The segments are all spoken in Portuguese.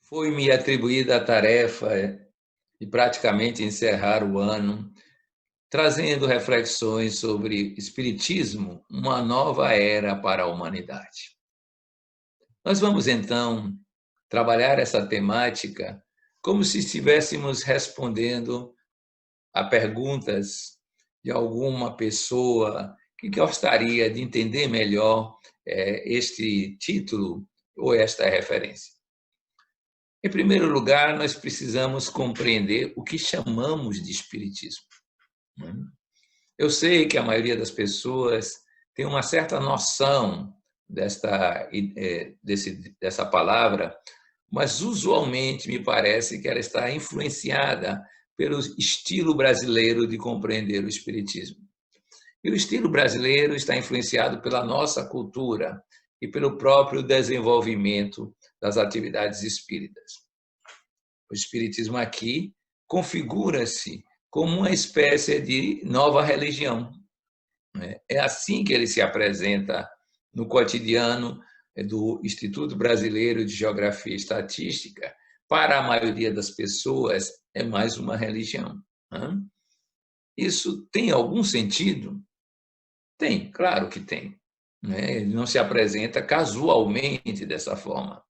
Foi-me atribuída a tarefa de praticamente encerrar o ano, trazendo reflexões sobre espiritismo, uma nova era para a humanidade. Nós vamos então trabalhar essa temática como se estivéssemos respondendo a perguntas de alguma pessoa que gostaria de entender melhor este título ou esta referência. Em primeiro lugar, nós precisamos compreender o que chamamos de espiritismo. Eu sei que a maioria das pessoas tem uma certa noção dessa palavra, mas usualmente me parece que ela está influenciada pelo estilo brasileiro de compreender o espiritismo. E o estilo brasileiro está influenciado pela nossa cultura e pelo próprio desenvolvimento das atividades espíritas. O espiritismo aqui configura-se como uma espécie de nova religião. É assim que ele se apresenta no cotidiano do Instituto Brasileiro de Geografia e Estatística. Para a maioria das pessoas, é mais uma religião. Isso tem algum sentido? Tem, claro que tem. Ele não se apresenta casualmente dessa forma.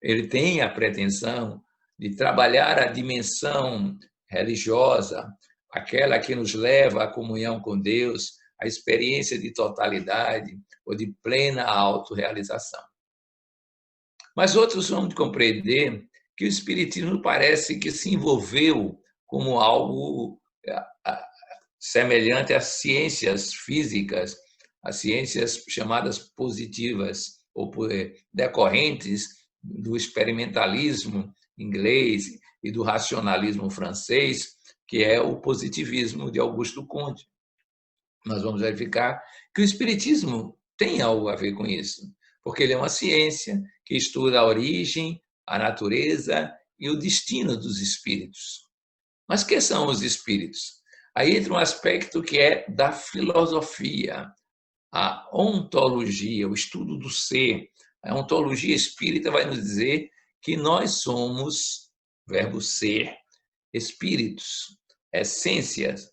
Ele tem a pretensão de trabalhar a dimensão religiosa, aquela que nos leva à comunhão com Deus, à experiência de totalidade ou de plena autorrealização. Mas outros vão compreender que o Espiritismo parece que se envolveu como algo semelhante às ciências físicas, às ciências chamadas positivas, ou decorrentes do experimentalismo inglês e do racionalismo francês, que é o positivismo de Augusto Comte. Nós vamos verificar que o espiritismo tem algo a ver com isso, porque ele é uma ciência que estuda a origem, a natureza e o destino dos espíritos. Mas que são os espíritos? Aí entra um aspecto que é da filosofia, a ontologia, o estudo do ser. A ontologia espírita vai nos dizer que nós somos, verbo ser, espíritos, essências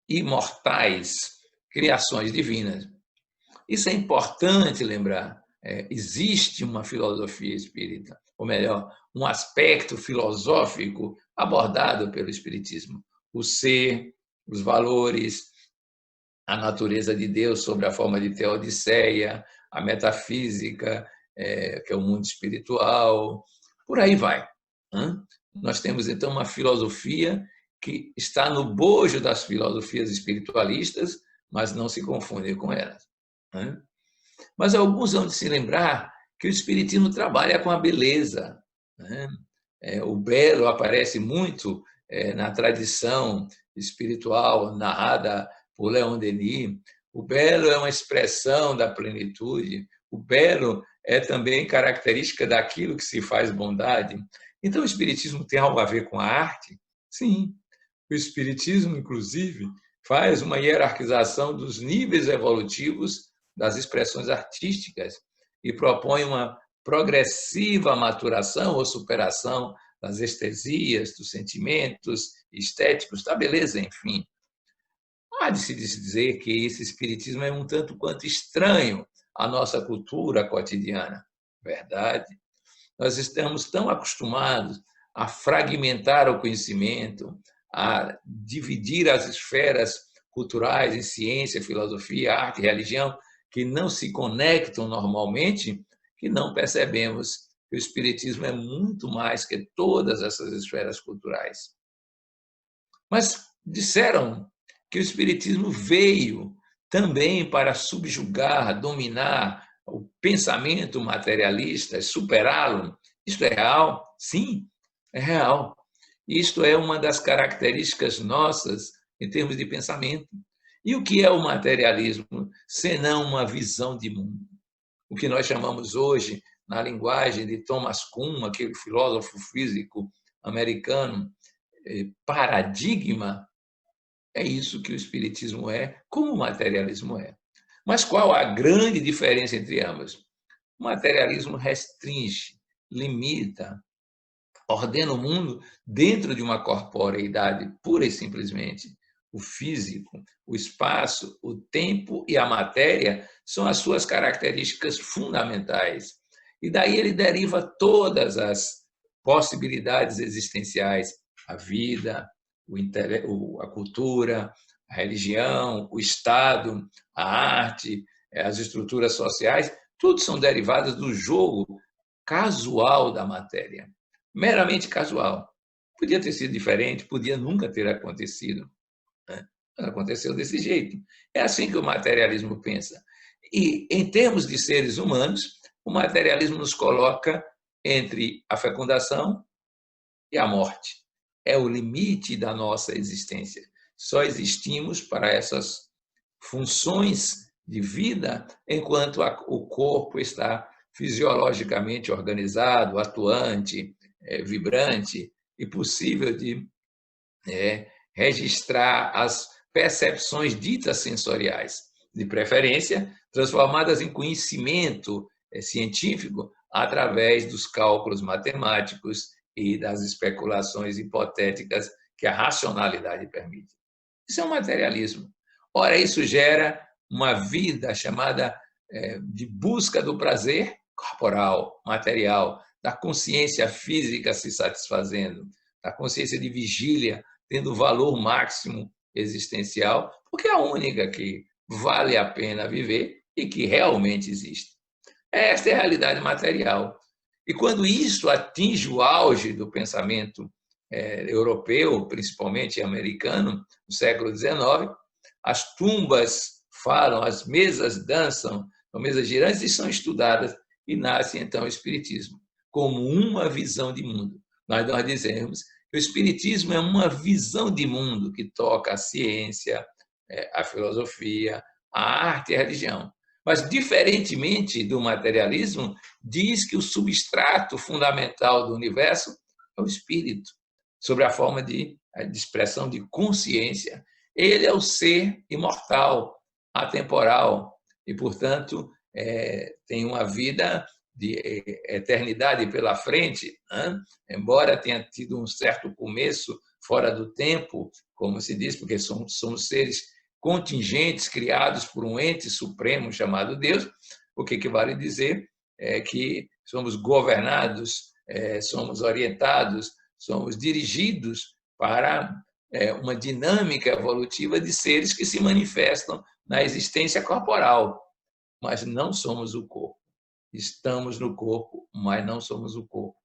imortais, criações divinas. Isso é importante lembrar. Existe uma filosofia espírita, ou melhor, um aspecto filosófico abordado pelo espiritismo. O ser, os valores, a natureza de Deus sobre a forma de teodiceia, a metafísica, que é o mundo espiritual, por aí vai. Nós temos, então, uma filosofia que está no bojo das filosofias espiritualistas, mas não se confunde com elas. Mas alguns vão se lembrar que o espiritismo trabalha com a beleza. O belo aparece muito na tradição espiritual narrada por Leon Denis. O belo é uma expressão da plenitude. O belo é também característica daquilo que se faz bondade. Então, o espiritismo tem algo a ver com a arte? Sim. O espiritismo, inclusive, faz uma hierarquização dos níveis evolutivos das expressões artísticas e propõe uma progressiva maturação ou superação das estesias, dos sentimentos estéticos, da beleza, enfim. Há de se dizer que esse espiritismo é um tanto quanto estranho à nossa cultura cotidiana. Verdade. Nós estamos tão acostumados a fragmentar o conhecimento, a dividir as esferas culturais em ciência, filosofia, arte e religião, que não se conectam normalmente, que não percebemos que o espiritismo é muito mais que todas essas esferas culturais. Mas disseram que o espiritismo veio também para subjugar, dominar o pensamento materialista, superá-lo. Isto é real? Sim, é real. Isto é uma das características nossas em termos de pensamento. E o que é o materialismo, senão uma visão de mundo? O que nós chamamos hoje, na linguagem de Thomas Kuhn, aquele filósofo físico americano, paradigma, é isso que o espiritismo é, como o materialismo é. Mas qual a grande diferença entre ambas? O materialismo restringe, limita, ordena o mundo dentro de uma corporeidade pura e simplesmente. O físico, o espaço, o tempo e a matéria são as suas características fundamentais. E daí ele deriva todas as possibilidades existenciais: a vida, a cultura, a religião, o Estado, a arte, as estruturas sociais, tudo são derivadas do jogo casual da matéria, meramente casual. Podia ter sido diferente, podia nunca ter acontecido, né? Mas aconteceu desse jeito. É assim que o materialismo pensa. E, em termos de seres humanos, o materialismo nos coloca entre a fecundação e a morte. É o limite da nossa existência. Só existimos para essas funções de vida enquanto o corpo está fisiologicamente organizado, atuante, vibrante e possível de registrar as percepções ditas sensoriais, de preferência transformadas em conhecimento científico através dos cálculos matemáticos e das especulações hipotéticas que a racionalidade permite. Isso é um materialismo. Ora, isso gera uma vida chamada de busca do prazer corporal, material, da consciência física se satisfazendo, da consciência de vigília tendo valor máximo existencial, porque é a única que vale a pena viver e que realmente existe. Esta é a realidade material. E quando isso atinge o auge do pensamento europeu, principalmente americano, no século XIX, as tumbas falam, as mesas dançam, são mesas girantes e são estudadas, e nasce então o Espiritismo, como uma visão de mundo. Nós dizemos que o Espiritismo é uma visão de mundo que toca a ciência, a filosofia, a arte e a religião. Mas, diferentemente do materialismo, diz que o substrato fundamental do universo é o espírito, sobre a forma de expressão de consciência. Ele é o ser imortal, atemporal, e, portanto, tem uma vida de eternidade pela frente, né? Embora tenha tido um certo começo fora do tempo, como se diz, porque somos seres contingentes criados por um ente supremo chamado Deus, o que vale dizer é que somos governados, somos orientados, somos dirigidos para uma dinâmica evolutiva de seres que se manifestam na existência corporal, mas não somos o corpo. Estamos no corpo, mas não somos o corpo.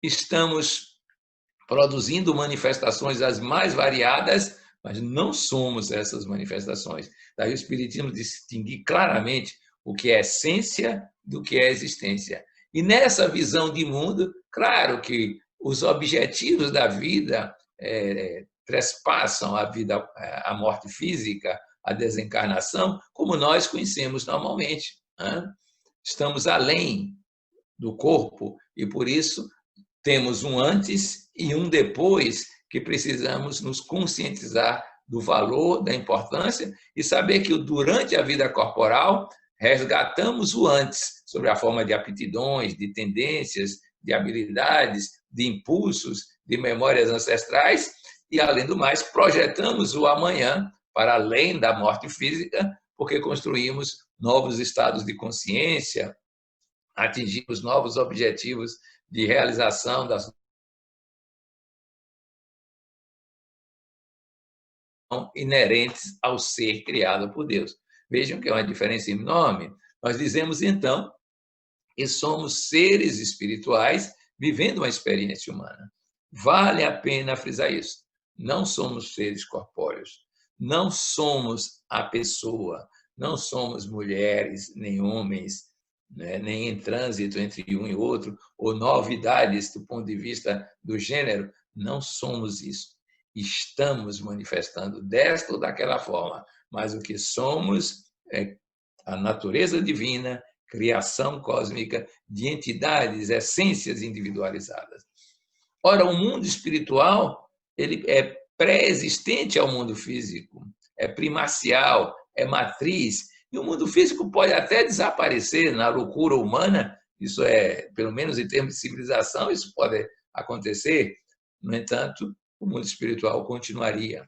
Estamos produzindo manifestações as mais variadas, mas não somos essas manifestações. Daí o Espiritismo distingue claramente o que é essência do que é existência. E nessa visão de mundo, claro que os objetivos da vida trespassam a vida, a morte física, a desencarnação, como nós conhecemos normalmente, né? Estamos além do corpo e, por isso, temos um antes e um depois que precisamos nos conscientizar do valor, da importância e saber que durante a vida corporal resgatamos o antes, sobre a forma de aptidões, de tendências, de habilidades, de impulsos, de memórias ancestrais e, além do mais, projetamos o amanhã para além da morte física, porque construímos novos estados de consciência, atingimos novos objetivos de realização das inerentes ao ser criado por Deus. Vejam que é uma diferença enorme. Nós dizemos, então, que somos seres espirituais vivendo uma experiência humana. Vale a pena frisar isso. Não somos seres corpóreos. Não somos a pessoa. Não somos mulheres, nem homens, né, nem em trânsito entre um e outro, ou novidades do ponto de vista do gênero. Não somos isso. Estamos manifestando desta ou daquela forma, mas o que somos é a natureza divina, criação cósmica de entidades, essências individualizadas. Ora, o mundo espiritual ele é pré-existente ao mundo físico, é primacial, é matriz, e o mundo físico pode até desaparecer na loucura humana, isso é, pelo menos em termos de civilização, isso pode acontecer, no entanto, o mundo espiritual continuaria.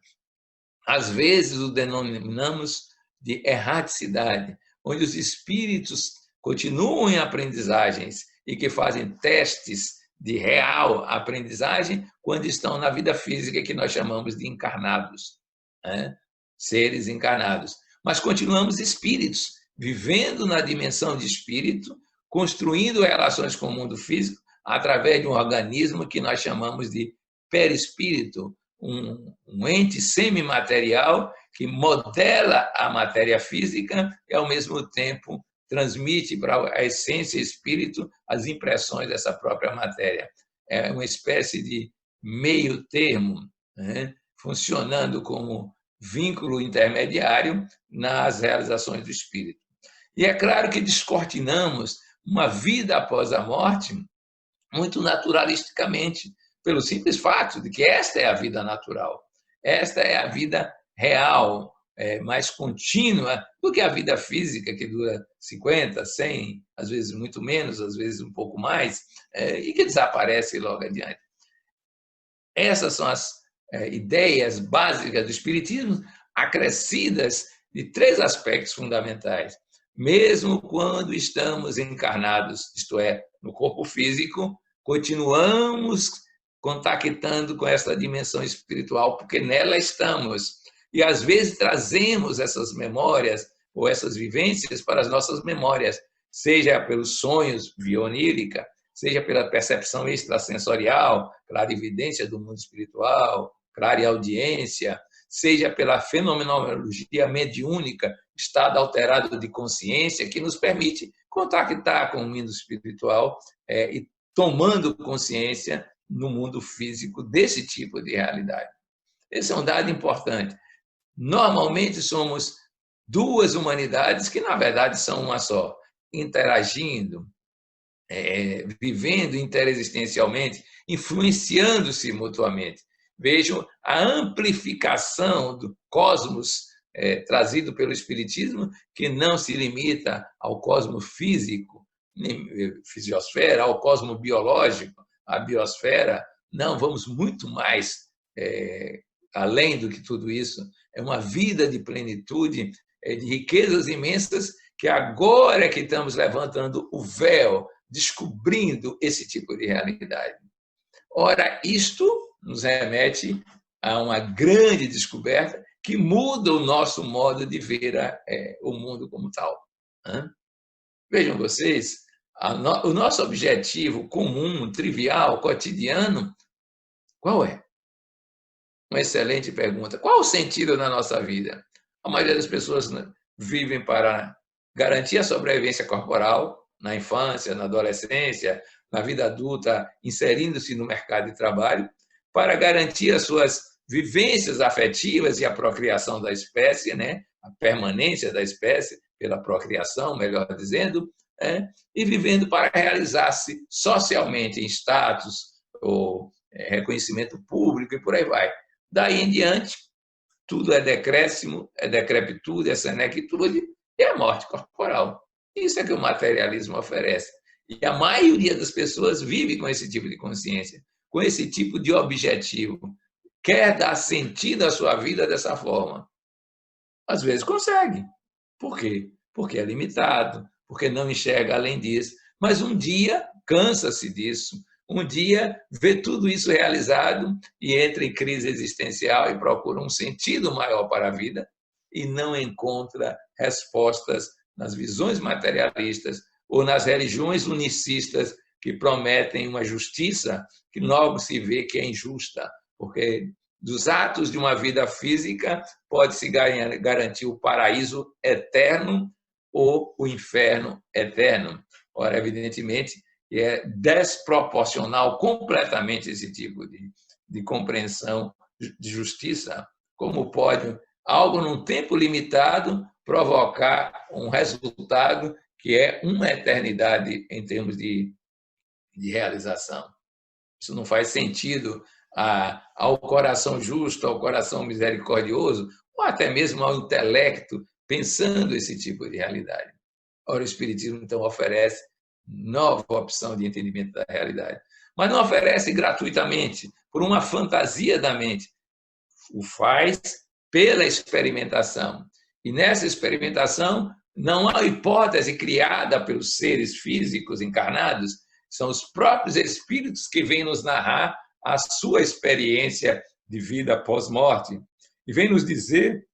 Às vezes o denominamos de erraticidade, onde os espíritos continuam em aprendizagens e que fazem testes de real aprendizagem quando estão na vida física, que nós chamamos de encarnados, né? Seres encarnados. Mas continuamos espíritos, vivendo na dimensão de espírito, construindo relações com o mundo físico através de um organismo que nós chamamos de perispírito, um ente semimaterial que modela a matéria física e, ao mesmo tempo, transmite para a essência espírito as impressões dessa própria matéria. É uma espécie de meio termo, né? Funcionando como vínculo intermediário nas realizações do espírito. E é claro que descortinamos uma vida após a morte muito naturalisticamente, pelo simples fato de que esta é a vida natural, esta é a vida real, mais contínua do que a vida física, que dura 50, 100, às vezes muito menos, às vezes um pouco mais, e que desaparece logo adiante. Essas são as ideias básicas do Espiritismo, acrescidas de 3 aspectos fundamentais. Mesmo quando estamos encarnados, isto é, no corpo físico, continuamos contactando com essa dimensão espiritual, porque nela estamos. E, às vezes, trazemos essas memórias ou essas vivências para as nossas memórias, seja pelos sonhos, via onírica, seja pela percepção extrasensorial, clarividência do mundo espiritual, clareaudiência, seja pela fenomenologia mediúnica, estado alterado de consciência, que nos permite contactar com o mundo espiritual e tomando consciência no mundo físico desse tipo de realidade. Esse é um dado importante. Normalmente somos 2 humanidades que, na verdade, são uma só, interagindo, vivendo interexistencialmente, influenciando-se mutuamente. Vejam a amplificação do cosmos trazido pelo Espiritismo, que não se limita ao cosmo físico, fisiosfera, ao cosmo biológico, à biosfera. Não, vamos muito mais além do que tudo isso. É uma vida de plenitude, de riquezas imensas, que agora é que estamos levantando o véu, descobrindo esse tipo de realidade. Ora, isto nos remete a uma grande descoberta que muda o nosso modo de ver o mundo como tal. Vejam vocês, o nosso objetivo comum, trivial, cotidiano, qual é? Uma excelente pergunta. Qual o sentido da nossa vida? A maioria das pessoas vivem para garantir a sobrevivência corporal, na infância, na adolescência, na vida adulta, inserindo-se no mercado de trabalho, para garantir as suas vivências afetivas e a procriação da espécie, né? A permanência da espécie pela procriação, melhor dizendo, e vivendo para realizar-se socialmente em status ou reconhecimento público e por aí vai. Daí em diante, tudo é decréscimo, é decrepitude, é senectude e é morte corporal. Isso é que o materialismo oferece. E a maioria das pessoas vive com esse tipo de consciência, com esse tipo de objetivo. Quer dar sentido à sua vida dessa forma. Às vezes consegue. Por quê? Porque é limitado, porque não enxerga além disso. Mas um dia cansa-se disso. Um dia vê tudo isso realizado e entra em crise existencial e procura um sentido maior para a vida e não encontra respostas nas visões materialistas ou nas religiões unicistas que prometem uma justiça que logo se vê que é injusta, porque dos atos de uma vida física pode-se garantir o paraíso eterno ou o inferno eterno. Ora, evidentemente, é desproporcional completamente esse tipo de compreensão de justiça. Como pode algo num tempo limitado provocar um resultado que é uma eternidade em termos de realização? Isso não faz sentido ao coração justo, ao coração misericordioso, ou até mesmo ao intelecto, pensando esse tipo de realidade. Ora, o Espiritismo, então, oferece nova opção de entendimento da realidade. mas não oferece gratuitamente, por uma fantasia da mente. O faz pela experimentação. E nessa experimentação, não há hipótese criada pelos seres físicos encarnados, são os próprios espíritos que vêm nos narrar a sua experiência de vida pós-morte. E vem nos dizer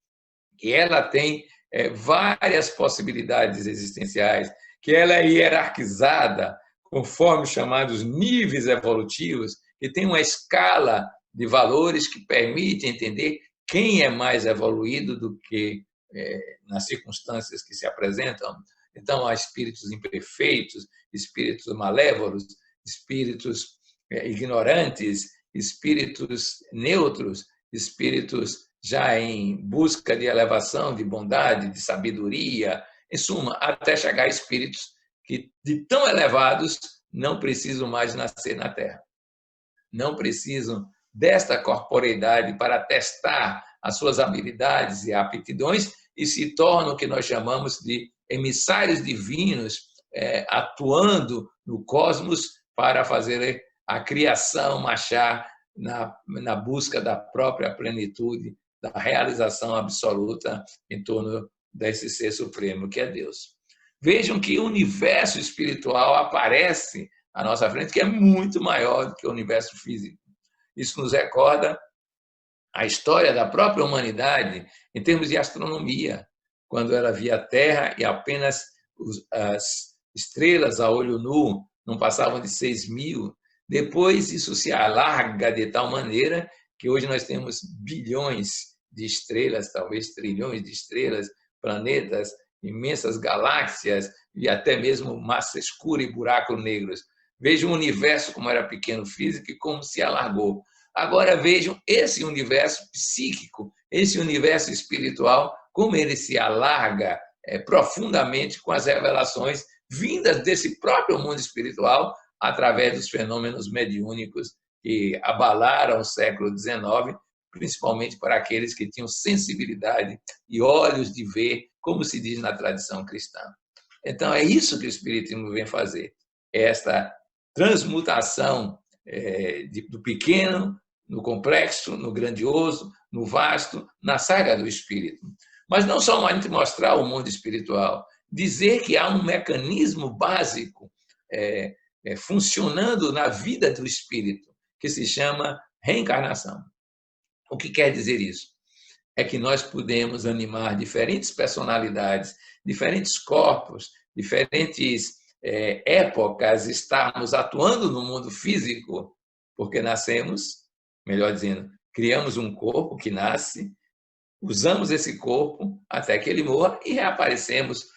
que ela tem várias possibilidades existenciais, que ela é hierarquizada conforme os chamados níveis evolutivos, que tem uma escala de valores que permite entender quem é mais evoluído do que nas circunstâncias que se apresentam. Então, há espíritos imperfeitos, espíritos malévolos, espíritos ignorantes, espíritos neutros, espíritos já em busca de elevação, de bondade, de sabedoria, em suma, até chegar a espíritos que, de tão elevados, não precisam mais nascer na Terra. Não precisam desta corporeidade para testar as suas habilidades e aptidões e se tornam o que nós chamamos de emissários divinos, atuando no cosmos para fazer a criação marchar na busca da própria plenitude, da realização absoluta em torno desse ser supremo que é Deus. Vejam que o universo espiritual aparece à nossa frente, que é muito maior do que o universo físico. Isso nos recorda a história da própria humanidade em termos de astronomia, quando ela via a Terra e apenas as estrelas a olho nu não passavam de 6.000. Depois isso se alarga de tal maneira que hoje nós temos bilhões de estrelas, talvez trilhões de estrelas, planetas, imensas galáxias e até mesmo massa escura e buracos negros. Vejam o universo como era pequeno físico e como se alargou. Agora vejam esse universo psíquico, esse universo espiritual, como ele se alarga profundamente com as revelações vindas desse próprio mundo espiritual através dos fenômenos mediúnicos que abalaram o século XIX, principalmente para aqueles que tinham sensibilidade e olhos de ver, como se diz na tradição cristã. Então, é isso que o Espiritismo vem fazer, esta transmutação do pequeno no complexo, no grandioso, no vasto, na saga do Espírito. Mas não somente mostrar o mundo espiritual, dizer que há um mecanismo básico funcionando na vida do Espírito, que se chama reencarnação. O que quer dizer isso? É que nós podemos animar diferentes personalidades, diferentes corpos, diferentes épocas, estarmos atuando no mundo físico, porque nascemos, melhor dizendo, criamos um corpo que nasce, usamos esse corpo até que ele morra e reaparecemos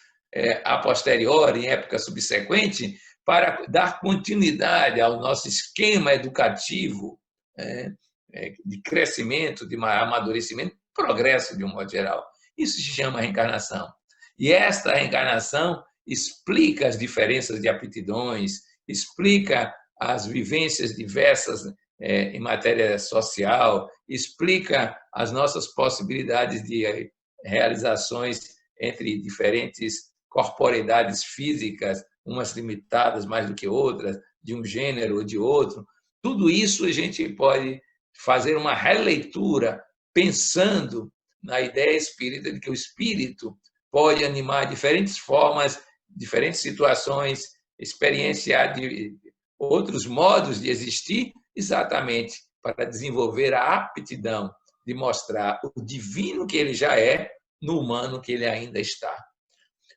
a posteriori, em época subsequente, para dar continuidade ao nosso esquema educativo de crescimento, de amadurecimento, progresso de um modo geral. Isso se chama reencarnação. E esta reencarnação explica as diferenças de aptidões, explica as vivências diversas em matéria social, explica as nossas possibilidades de realizações entre diferentes corporeidades físicas, umas limitadas mais do que outras, de um gênero ou de outro. Tudo isso a gente pode fazer uma releitura pensando na ideia espírita de que o espírito pode animar diferentes formas, diferentes situações, experienciar de outros modos de existir, exatamente para desenvolver a aptidão de mostrar o divino que ele já é no humano que ele ainda está.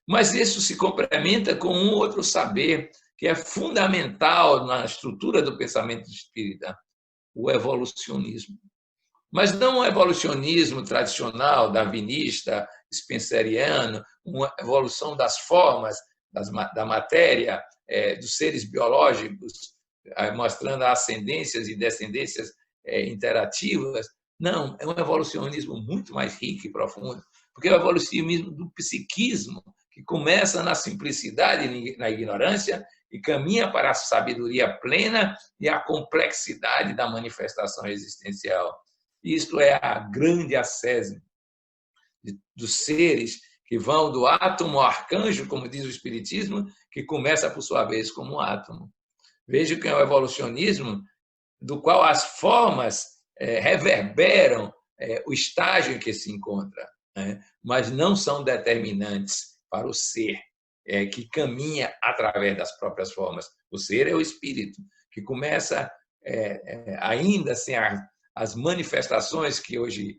Mas isso se complementa com um outro saber que é fundamental na estrutura do pensamento espírita, o evolucionismo. Mas não um evolucionismo tradicional, darwinista, spenceriano, uma evolução das formas, da matéria, dos seres biológicos, mostrando ascendências e descendências interativas. Não, é um evolucionismo muito mais rico e profundo, porque é o evolucionismo do psiquismo, que começa na simplicidade e na ignorância e caminha para a sabedoria plena e a complexidade da manifestação existencial. Isto é a grande ascese dos seres que vão do átomo ao arcanjo, como diz o Espiritismo, que começa, por sua vez, como um átomo. Veja que é o evolucionismo do qual as formas reverberam o estágio em que se encontra, né? Mas não são determinantes para o ser, que caminha através das próprias formas. O ser é o espírito, que começa ainda sem as manifestações que hoje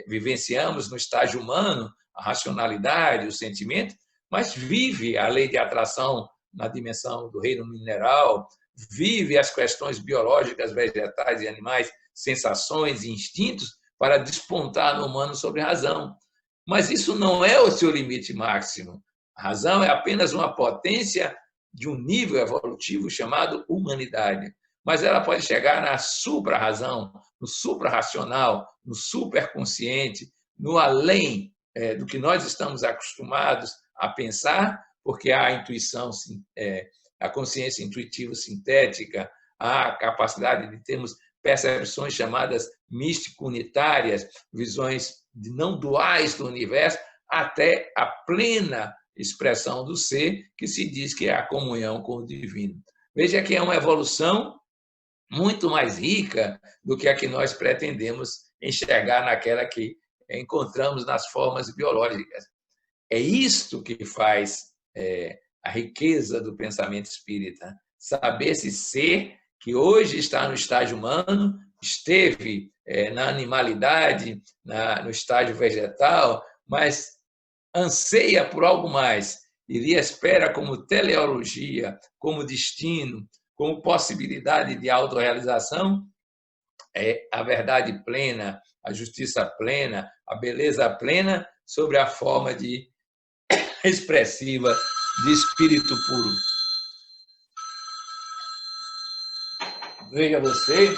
vivenciamos no estágio humano, a racionalidade, o sentimento, mas vive a lei de atração na dimensão do reino mineral, vive as questões biológicas, vegetais e animais, sensações e instintos, para despontar no humano sobre a razão. Mas isso não é o seu limite máximo. A razão é apenas uma potência de um nível evolutivo chamado humanidade. Mas ela pode chegar na supra-razão, no supra-racional, no superconsciente, no além do que nós estamos acostumados a pensar, porque há a intuição, a consciência intuitiva sintética, a capacidade de termos percepções chamadas místico-unitárias, visões de não duais do universo, até a plena expressão do ser, que se diz que é a comunhão com o divino. Veja que é uma evolução muito mais rica do que a que nós pretendemos enxergar naquela que encontramos nas formas biológicas. É isto que faz a riqueza do pensamento espírita, saber esse ser que hoje está no estágio humano, esteve na animalidade, no estágio vegetal, mas anseia por algo mais, e lhe espera como teleologia, como destino, como possibilidade de autorrealização, a verdade plena, a justiça plena, a beleza plena, sobre a forma expressiva de espírito puro. Veja você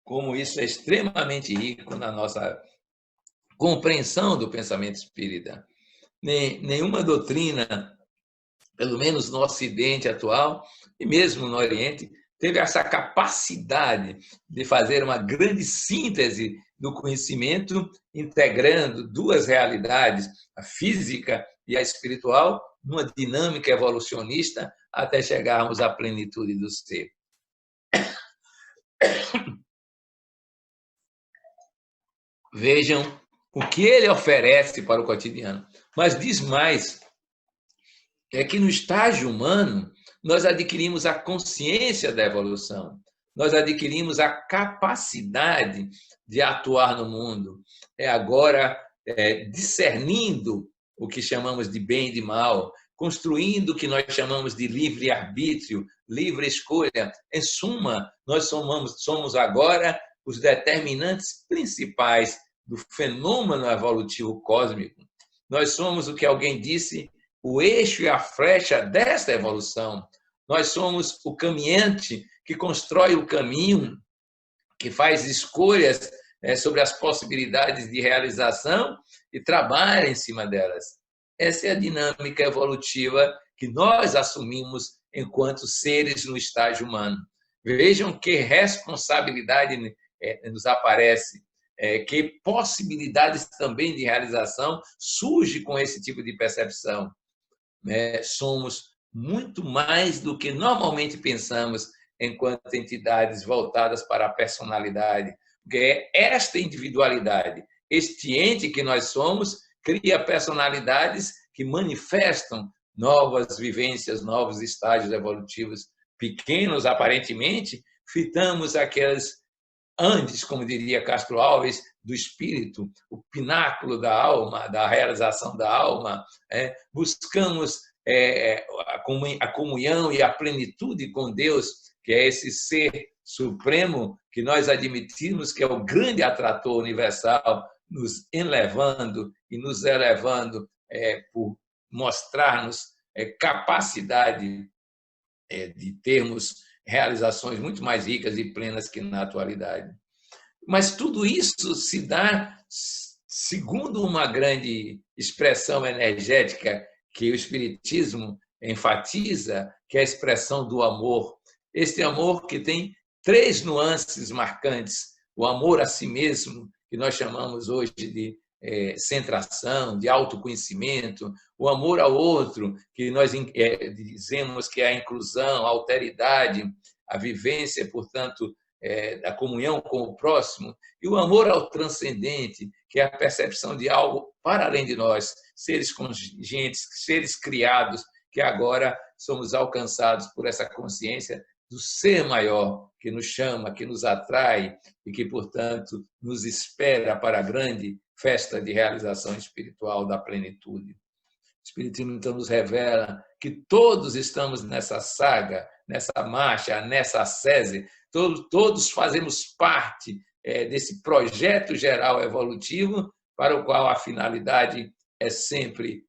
como isso é extremamente rico na nossa compreensão do pensamento espírita. Nenhuma doutrina, pelo menos no Ocidente atual, e mesmo no Oriente, teve essa capacidade de fazer uma grande síntese do conhecimento, integrando duas realidades, a física e a espiritual, numa dinâmica evolucionista, até chegarmos à plenitude do ser. Vejam o que ele oferece para o cotidiano. Mas diz mais, é que no estágio humano, nós adquirimos a consciência da evolução, nós adquirimos a capacidade de atuar no mundo. Agora discernindo o que chamamos de bem e de mal, construindo o que nós chamamos de livre-arbítrio, livre escolha. Em suma, nós somos agora os determinantes principais do fenômeno evolutivo cósmico. Nós somos o que alguém disse, o eixo e a flecha desta evolução. Nós somos o caminhante que constrói o caminho, que faz escolhas sobre as possibilidades de realização e trabalha em cima delas. Essa é a dinâmica evolutiva que nós assumimos enquanto seres no estágio humano. Vejam que responsabilidade nos aparece, que possibilidades também de realização surgem com esse tipo de percepção. Somos muito mais do que normalmente pensamos enquanto entidades voltadas para a personalidade, porque é esta individualidade, este ente que nós somos, cria personalidades que manifestam novas vivências, novos estágios evolutivos pequenos, aparentemente, fitamos aqueles Andes, como diria Castro Alves, do espírito, o pináculo da alma, da realização da alma, buscamos a comunhão e a plenitude com Deus, que é esse ser supremo que nós admitimos que é o grande atrator universal, nos elevando e nos elevando por mostrar-nos capacidade de termos realizações muito mais ricas e plenas que na atualidade. Mas tudo isso se dá segundo uma grande expressão energética que o Espiritismo enfatiza, que é a expressão do amor. Este amor que tem 3 nuances marcantes. O amor a si mesmo, que nós chamamos hoje de centração, de autoconhecimento, o amor ao outro, que nós dizemos que é a inclusão, a alteridade, a vivência, portanto, da comunhão com o próximo, e o amor ao transcendente, que é a percepção de algo para além de nós, seres conscientes, seres criados, que agora somos alcançados por essa consciência do ser maior, que nos chama, que nos atrai e que, portanto, nos espera para a grande festa de realização espiritual da plenitude. O Espiritismo, então, nos revela que todos estamos nessa saga, nessa marcha, nessa ascese, todos fazemos parte desse projeto geral evolutivo para o qual a finalidade é sempre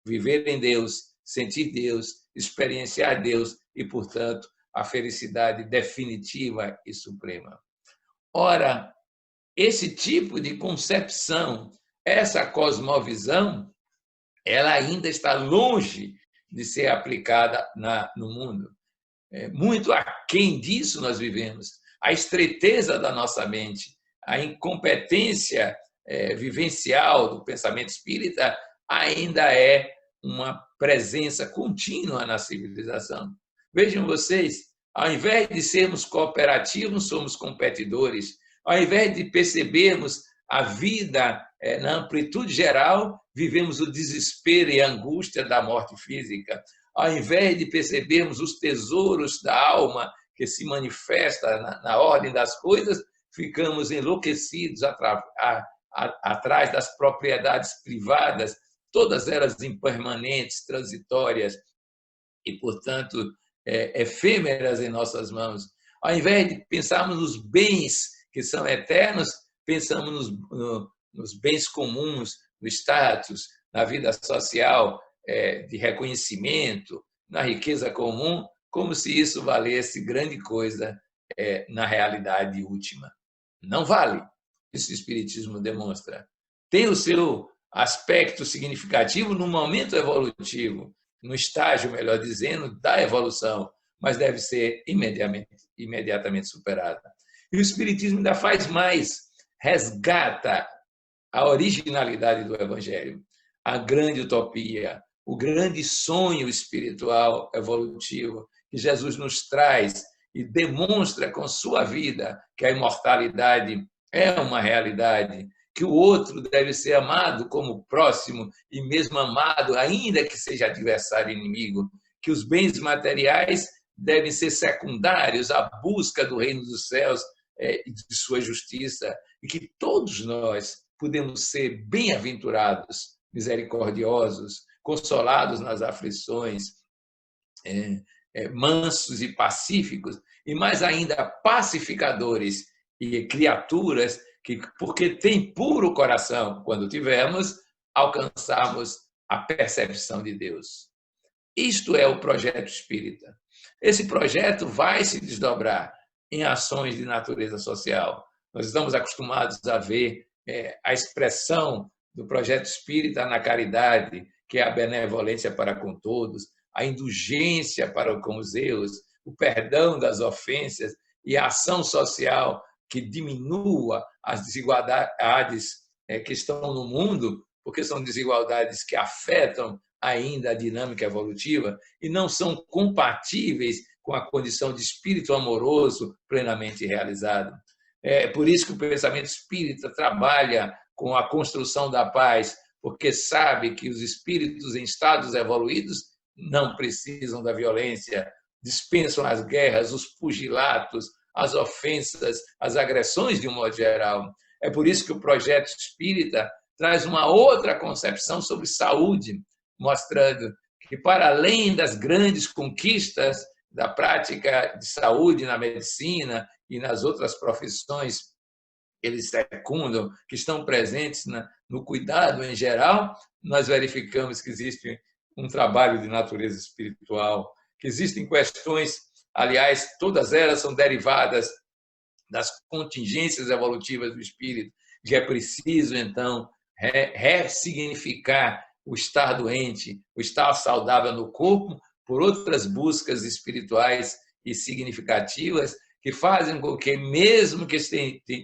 viver em Deus, sentir Deus, experienciar Deus e, portanto, a felicidade definitiva e suprema. Ora, esse tipo de concepção, essa cosmovisão, ela ainda está longe de ser aplicada no mundo. Muito aquém disso nós vivemos. A estreiteza da nossa mente, a incompetência vivencial do pensamento espírita ainda é uma presença contínua na civilização. Vejam vocês, ao invés de sermos cooperativos, somos competidores. Ao invés de percebermos a vida na amplitude geral, vivemos o desespero e a angústia da morte física. Ao invés de percebermos os tesouros da alma que se manifesta na ordem das coisas, ficamos enlouquecidos atrás das propriedades privadas, todas elas impermanentes, transitórias e, portanto, efêmeras em nossas mãos. Ao invés de pensarmos nos bens que são eternos, pensamos nos bens comuns, no status, na vida social, de reconhecimento, na riqueza comum, como se isso valesse grande coisa na realidade última. Não vale. Isso o Espiritismo demonstra. Tem o seu aspecto significativo no momento evolutivo, no estágio, melhor dizendo, da evolução, mas deve ser imediatamente superada. E o Espiritismo ainda faz mais, resgata a originalidade do Evangelho, a grande utopia, o grande sonho espiritual evolutivo que Jesus nos traz e demonstra com sua vida que a imortalidade é uma realidade, que o outro deve ser amado como próximo e mesmo amado, ainda que seja adversário e inimigo, que os bens materiais devem ser secundários à busca do reino dos céus e de sua justiça, e que todos nós podemos ser bem-aventurados, misericordiosos, consolados nas aflições, mansos e pacíficos, e mais ainda pacificadores e criaturas que, porque tem puro coração, quando tivermos, alcançarmos a percepção de Deus. Isto é o projeto espírita. Esse projeto vai se desdobrar em ações de natureza social. Nós estamos acostumados a ver a expressão do projeto espírita na caridade, que é a benevolência para com todos, a indulgência para com os erros, o perdão das ofensas e a ação social que diminua as desigualdades que estão no mundo, porque são desigualdades que afetam ainda a dinâmica evolutiva e não são compatíveis com a condição de espírito amoroso plenamente realizado. É por isso que o pensamento espírita trabalha com a construção da paz, porque sabe que os espíritos em estados evoluídos não precisam da violência, dispensam as guerras, os pugilatos, as ofensas, as agressões de um modo geral. É por isso que o projeto espírita traz uma outra concepção sobre saúde, mostrando que, para além das grandes conquistas da prática de saúde na medicina e nas outras profissões que eles secundam, que estão presentes no cuidado em geral, nós verificamos que existe um trabalho de natureza espiritual, que existem questões, aliás, todas elas são derivadas das contingências evolutivas do espírito, que é preciso, então, ressignificar o estar doente, o estar saudável no corpo, por outras buscas espirituais e significativas que fazem com que, mesmo que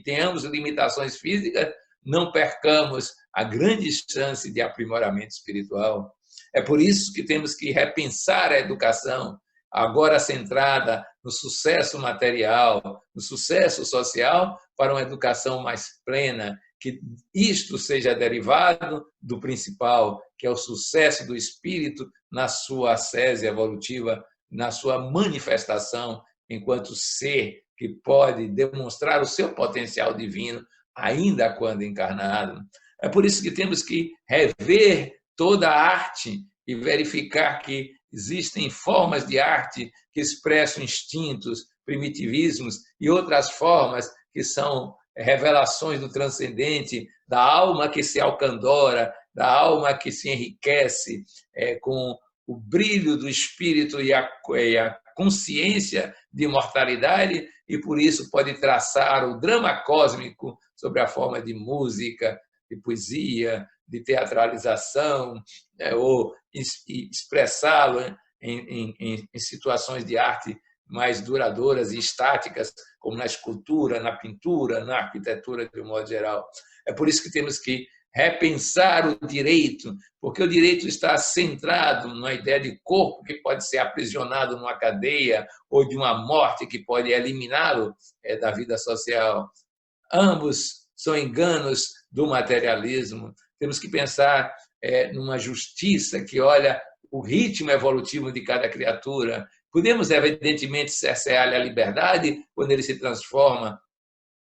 tenhamos limitações físicas, não percamos a grande chance de aprimoramento espiritual. É por isso que temos que repensar a educação, agora centrada no sucesso material, no sucesso social, para uma educação mais plena, que isto seja derivado do principal, que é o sucesso do espírito na sua ascese evolutiva, na sua manifestação enquanto ser que pode demonstrar o seu potencial divino, ainda quando encarnado. É por isso que temos que rever toda a arte e verificar que existem formas de arte que expressam instintos, primitivismos e outras formas que são revelações do transcendente, da alma que se alcandora, da alma que se enriquece com o brilho do espírito e a consciência de imortalidade, e por isso pode traçar o drama cósmico sobre a forma de música, de poesia, de teatralização, ou expressá-lo em situações de arte mais duradouras e estáticas, como na escultura, na pintura, na arquitetura, de um modo geral. É por isso que temos que repensar o direito, porque o direito está centrado numa ideia de corpo que pode ser aprisionado numa cadeia ou de uma morte que pode eliminá-lo da vida social. Ambos são enganos do materialismo. Temos que pensar numa justiça que olha o ritmo evolutivo de cada criatura. Podemos, evidentemente, cercear-lhe a liberdade quando ele se transforma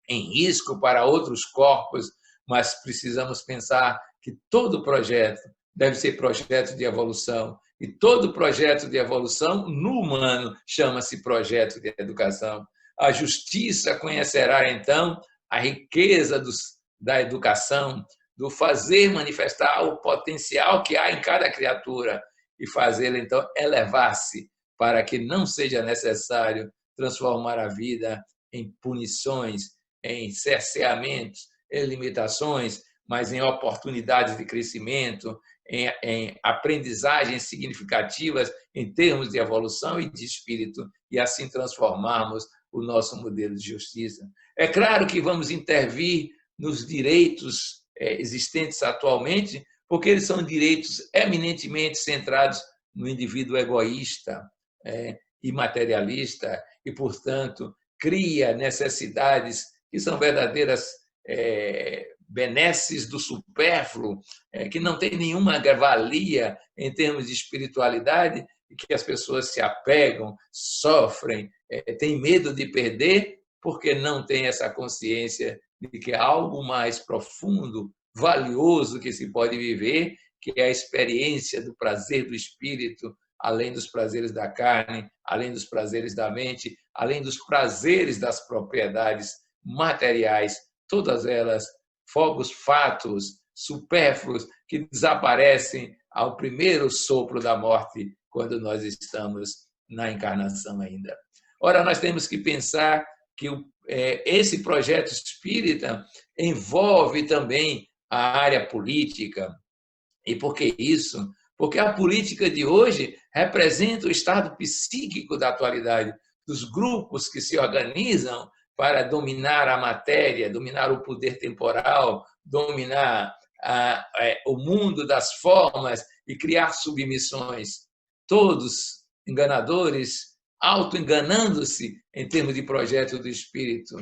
em risco para outros corpos, mas precisamos pensar que todo projeto deve ser projeto de evolução, e todo projeto de evolução no humano chama-se projeto de educação. A justiça conhecerá, então, a riqueza da educação, do fazer manifestar o potencial que há em cada criatura e fazê-la, então, elevar-se para que não seja necessário transformar a vida em punições, em cerceamentos, em limitações, mas em oportunidades de crescimento, em aprendizagens significativas em termos de evolução e de espírito, e assim transformarmos o nosso modelo de justiça. É claro que vamos intervir nos direitos existentes atualmente, porque eles são direitos eminentemente centrados no indivíduo egoísta e materialista, e, portanto, cria necessidades que são verdadeiras benesses do supérfluo, que não tem nenhuma valia em termos de espiritualidade, e que as pessoas se apegam, sofrem, têm medo de perder, porque não têm essa consciência de que há algo mais profundo, valioso que se pode viver, que é a experiência do prazer do espírito, além dos prazeres da carne, além dos prazeres da mente, além dos prazeres das propriedades materiais, todas elas fogos fatos, supérfluos, que desaparecem ao primeiro sopro da morte, quando nós estamos na encarnação ainda. Ora, nós temos que pensar que esse projeto espírita envolve também a área política. E por que isso? Porque a política de hoje representa o estado psíquico da atualidade, dos grupos que se organizam para dominar a matéria, dominar o poder temporal, dominar o mundo das formas e criar submissões. Todos enganadores, auto-enganando-se em termos de projeto do espírito,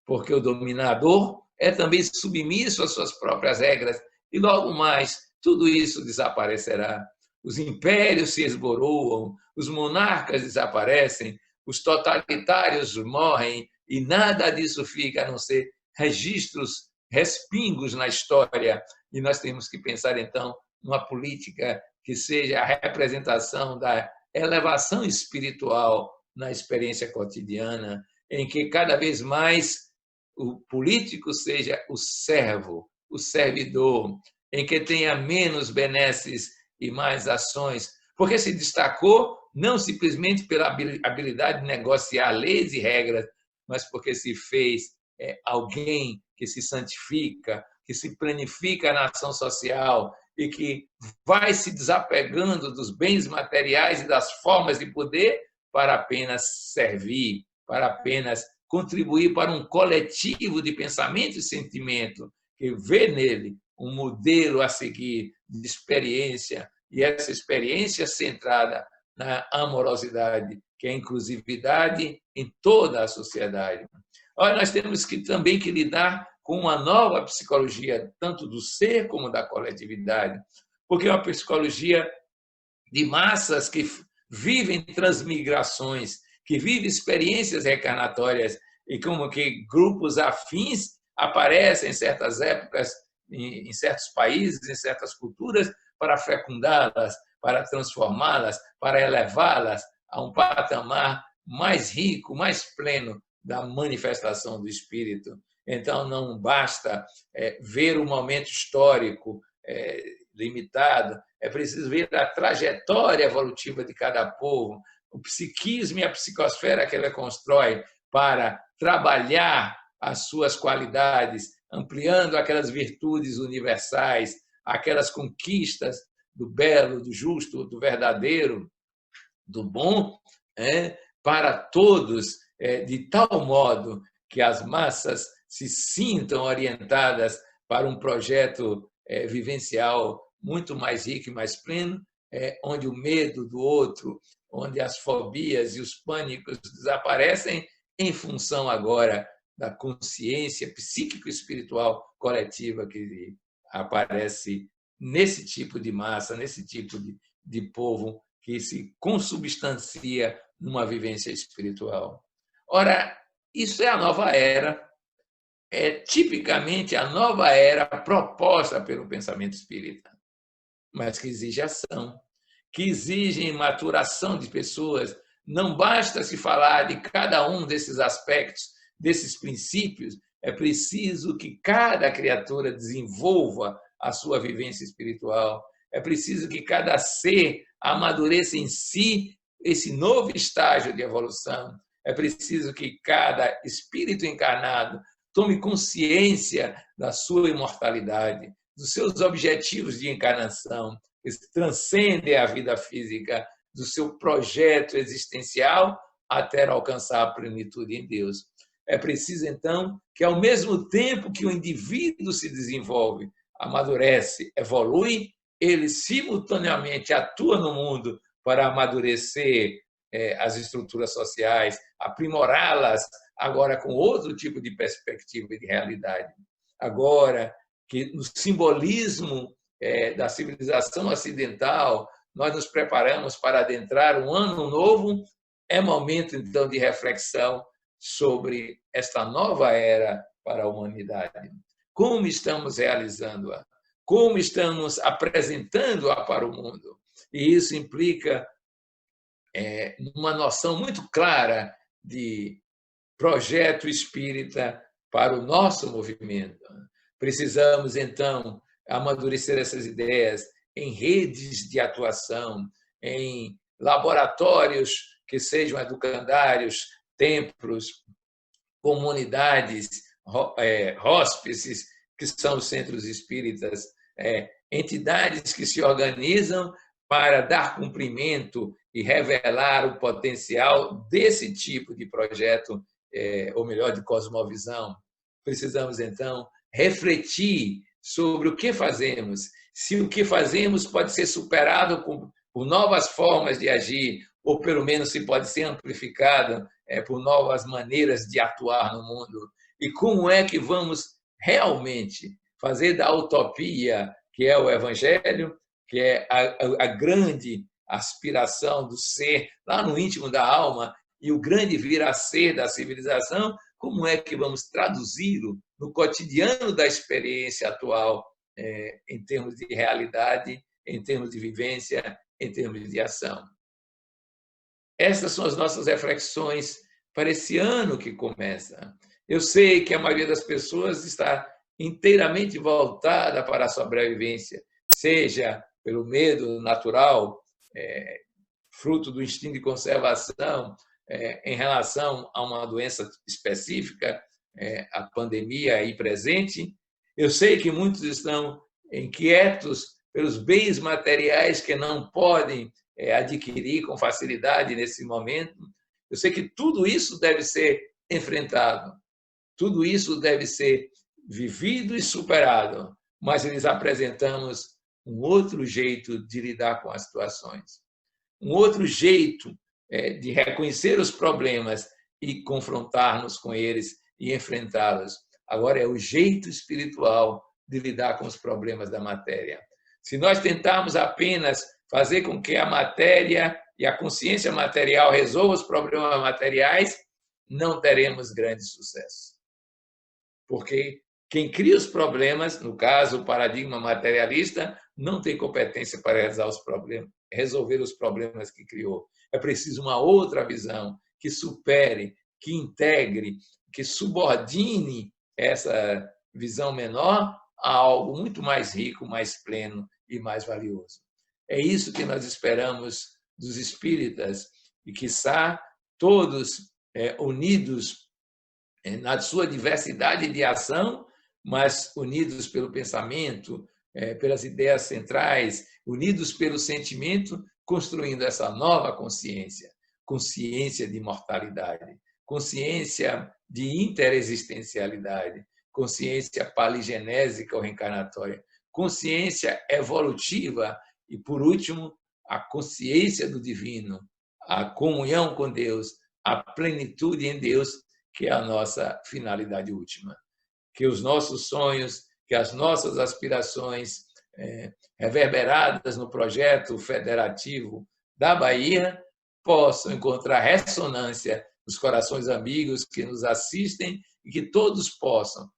porque o dominador é também submisso às suas próprias regras, e logo mais tudo isso desaparecerá. Os impérios se esboroam, os monarcas desaparecem, os totalitários morrem, e nada disso fica a não ser registros, respingos na história. E nós temos que pensar, então, numa política que seja a representação da elevação espiritual na experiência cotidiana, em que cada vez mais o político seja o servo, o servidor, em que tenha menos benesses e mais ações, porque se destacou não simplesmente pela habilidade de negociar leis e regras, mas porque se fez alguém que se santifica, que se planifica na ação social e que vai se desapegando dos bens materiais e das formas de poder para apenas servir, para apenas contribuir para um coletivo de pensamento e sentimento que vê nele um modelo a seguir de experiência, e essa experiência centrada na amorosidade, que é a inclusividade em toda a sociedade. Olha, nós temos também que lidar com uma nova psicologia, tanto do ser como da coletividade, porque é uma psicologia de massas que vivem transmigrações, que vivem experiências reencarnatórias, e como que grupos afins aparecem em certas épocas, em certos países, em certas culturas, para fecundá-las, para transformá-las, para elevá-las a um patamar mais rico, mais pleno da manifestação do Espírito. Então, não basta ver o momento histórico limitado, é preciso ver a trajetória evolutiva de cada povo, o psiquismo e a psicosfera que ela constrói para trabalhar as suas qualidades, ampliando aquelas virtudes universais, aquelas conquistas do belo, do justo, do verdadeiro, do bom, para todos, de tal modo que as massas se sintam orientadas para um projeto vivencial muito mais rico e mais pleno, onde o medo do outro, onde as fobias e os pânicos desaparecem em função agora da consciência psíquico-espiritual coletiva que aparece nesse tipo de massa, nesse tipo de povo que se consubstancia numa vivência espiritual. Ora, isso é a nova era, é tipicamente a nova era proposta pelo pensamento espírita, mas que exige ação, que exige maturação de pessoas. Não basta se falar de cada um desses aspectos, desses princípios, é preciso que cada criatura desenvolva a sua vivência espiritual, é preciso que cada ser amadureça em si esse novo estágio de evolução, é preciso que cada espírito encarnado tome consciência da sua imortalidade, dos seus objetivos de encarnação, que transcendem a vida física, do seu projeto existencial até alcançar a plenitude em Deus. É preciso, então, que, ao mesmo tempo que o indivíduo se desenvolve, amadurece, evolui, ele simultaneamente atua no mundo para amadurecer as estruturas sociais, aprimorá-las agora com outro tipo de perspectiva e de realidade. Agora que no simbolismo da civilização ocidental nós nos preparamos para adentrar um ano novo, é momento então de reflexão sobre esta nova era para a humanidade. Como estamos realizando-a? Como estamos apresentando-a para o mundo? E isso implica uma noção muito clara de projeto espírita para o nosso movimento. Precisamos, então, amadurecer essas ideias em redes de atuação, em laboratórios que sejam educandários, templos, comunidades, hóspices, que são os centros espíritas, entidades que se organizam para dar cumprimento e revelar o potencial desse tipo de projeto, ou melhor, de cosmovisão. Precisamos, então, refletir sobre o que fazemos, se o que fazemos pode ser superado por novas formas de agir, ou pelo menos se pode ser amplificado por novas maneiras de atuar no mundo, e como é que vamos realmente fazer da utopia, que é o Evangelho, que é a grande aspiração do ser lá no íntimo da alma e o grande vir a ser da civilização, como é que vamos traduzi-lo no cotidiano da experiência atual, em termos de realidade, em termos de vivência, em termos de ação. Essas são as nossas reflexões para esse ano que começa. Eu sei que a maioria das pessoas está inteiramente voltada para a sobrevivência, seja pelo medo natural, fruto do instinto de conservação, em relação a uma doença específica, a pandemia aí presente. Eu sei que muitos estão inquietos pelos bens materiais que não podem adquirir com facilidade nesse momento. Eu sei que tudo isso deve ser enfrentado, tudo isso deve ser vivido e superado, mas lhes apresentamos um outro jeito de lidar com as situações, um outro jeito de reconhecer os problemas e confrontar-nos com eles e enfrentá-los. Agora é o jeito espiritual de lidar com os problemas da matéria. Se nós tentarmos apenas fazer com que a matéria e a consciência material resolvam os problemas materiais, não teremos grande sucesso. Porque quem cria os problemas, no caso, o paradigma materialista, não tem competência para resolver os problemas que criou. É preciso uma outra visão que supere, que integre, que subordine essa visão menor a algo muito mais rico, mais pleno e mais valioso. É isso que nós esperamos dos espíritas e, quiçá, todos unidos na sua diversidade de ação, mas unidos pelo pensamento, pelas ideias centrais, unidos pelo sentimento, construindo essa nova consciência, consciência de imortalidade, consciência de interexistencialidade, consciência paligenésica ou reencarnatória, consciência evolutiva e, por último, a consciência do divino, a comunhão com Deus, a plenitude em Deus, que é a nossa finalidade última. Que os nossos sonhos, que as nossas aspirações reverberadas no projeto federativo da Bahia possam encontrar ressonância nos corações amigos que nos assistem e que todos possam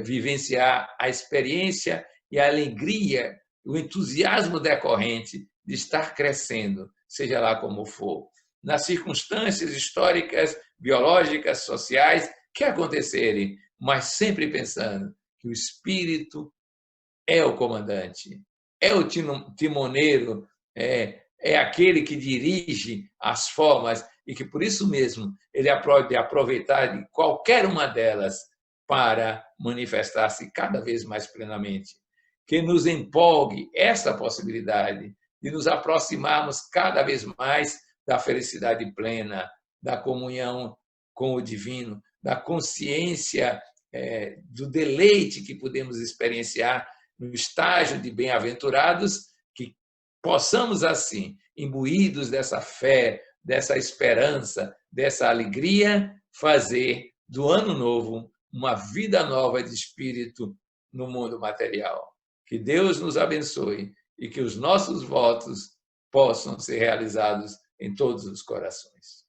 vivenciar a experiência e a alegria, o entusiasmo decorrente de estar crescendo, seja lá como for, nas circunstâncias históricas, biológicas, sociais que acontecerem, mas sempre pensando que o espírito é o comandante, é o timoneiro, é aquele que dirige as formas e que, por isso mesmo, ele pode aproveitar de qualquer uma delas para manifestar-se cada vez mais plenamente. Que nos empolgue essa possibilidade de nos aproximarmos cada vez mais da felicidade plena, da comunhão com o divino, da consciência do deleite que podemos experienciar no estágio de bem-aventurados, que possamos, assim, imbuídos dessa fé, dessa esperança, dessa alegria, fazer do ano novo uma vida nova de espírito no mundo material. Que Deus nos abençoe e que os nossos votos possam ser realizados em todos os corações.